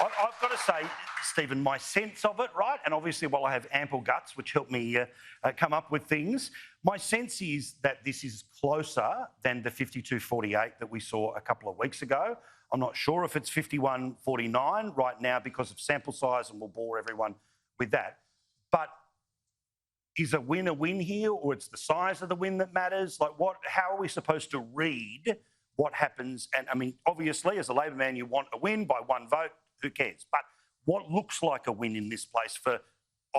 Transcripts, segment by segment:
I've got to say, Stephen, my sense of it, right, and obviously while I have ample guts, which help me come up with things, my sense is that this is closer than the 52-48 that we saw a couple of weeks ago. I'm not sure if it's 51-49 right now because of sample size, and we'll bore everyone with that. But is a win here, or it's the size of the win that matters? Like, how are we supposed to read what happens? And I mean, obviously, as a Labor man, you want a win by one vote. Who cares? But what looks like a win in this place for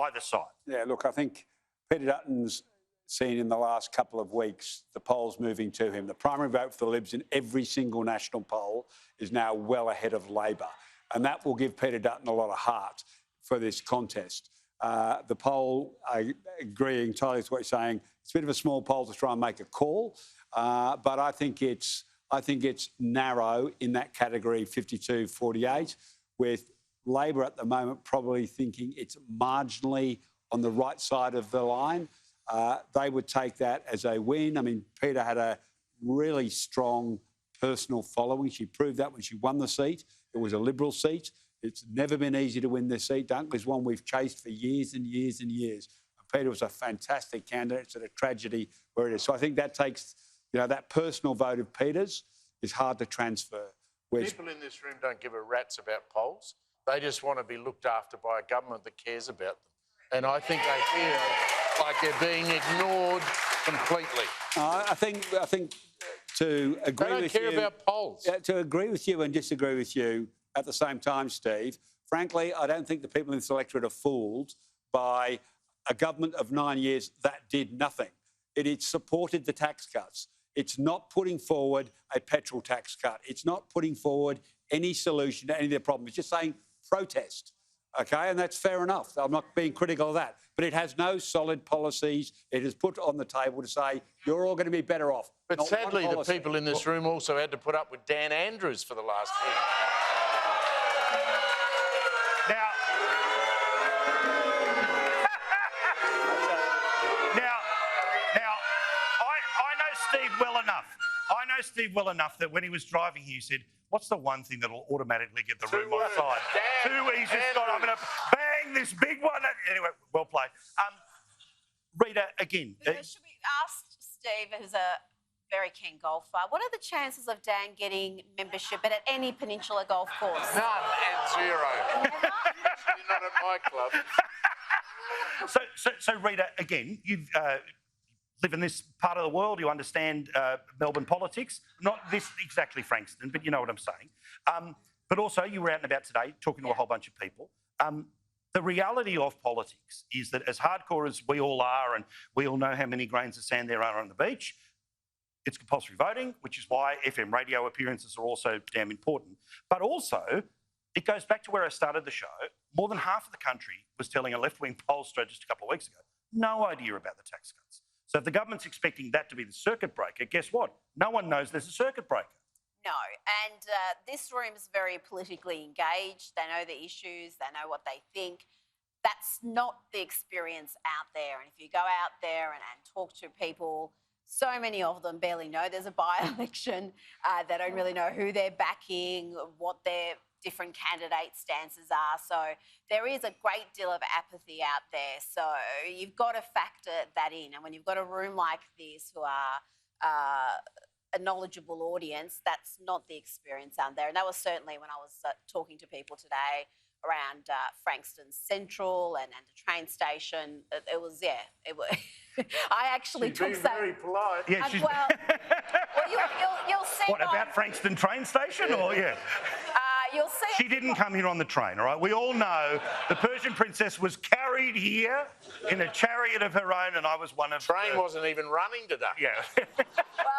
either side? Yeah, look, I think Peter Dutton's seen in the last couple of weeks the polls moving to him. The primary vote for the Libs in every single national poll is now well ahead of Labor. And that will give Peter Dutton a lot of heart for this contest. The poll, I agree entirely with what you're saying, it's a bit of a small poll to try and make a call, but I think it's narrow in that category, 52-48, with Labor at the moment probably thinking it's marginally on the right side of the line. They would take that as a win. I mean, Peter had a really strong personal following. She proved that when she won the seat. It was a Liberal seat. It's never been easy to win this seat. Dunkley is one we've chased for years and years and years. And Peter was a fantastic candidate. It's a tragedy where it is. So I think that takes, that personal vote of Peter's is hard to transfer. People in this room don't give a rat's about polls. They just want to be looked after by a government that cares about them. And I think they feel like they're being ignored completely. I think to agree with you... They don't care about polls. To agree with you and disagree with you at the same time, Steve, frankly, I don't think the people in this electorate are fooled by a government of 9 years that did nothing. It supported the tax cuts. It's not putting forward a petrol tax cut. It's not putting forward any solution to any of their problems. It's just saying protest, OK? And that's fair enough. I'm not being critical of that. But it has no solid policies. It is put on the table to say, you're all going to be better off. But sadly, the people in this room also had to put up with Dan Andrews for the last year. I know Steve well enough that when he was driving here, he said, what's the one thing that'll automatically get the room on side? Too easy, Scott. I'm going to bang this big one. Anyway, well played. Rita, again. Should we ask Steve, who's a very keen golfer, what are the chances of Dan getting membership at any Peninsula golf course? None and zero. Never? You're not at my club. So Rita, again, you've... live in this part of the world, you understand Melbourne politics. Not this exactly Frankston, but you know what I'm saying. But also, you were out and about today talking to a whole bunch of people. The reality of politics is that as hardcore as we all are, and we all know how many grains of sand there are on the beach, it's compulsory voting, which is why FM radio appearances are also damn important. But also, it goes back to where I started the show. More than half of the country was telling a left-wing pollster just a couple of weeks ago, no idea about the tax cuts. So if the government's expecting that to be the circuit breaker, guess what? No one knows there's a circuit breaker. No, and this room is very politically engaged. They know the issues. They know what they think. That's not the experience out there. And if you go out there and talk to people, so many of them barely know there's a by-election. They don't really know who they're backing, what their different candidate stances are. So there is a great deal of apathy out there. So you've got to factor that in. And when you've got a room like this who are a knowledgeable audience, that's not the experience out there. And that was certainly when I was talking to people today around Frankston Central and the train station. It was, yeah, it was. I actually took some... very polite. Yeah, well, you'll see... What, about Frankston train station? Or, yeah. You'll see... She didn't come here on the train, all right? We all know the Persian princess was carried here in a chariot of her own, and I was one of... Train wasn't even running today. Yeah.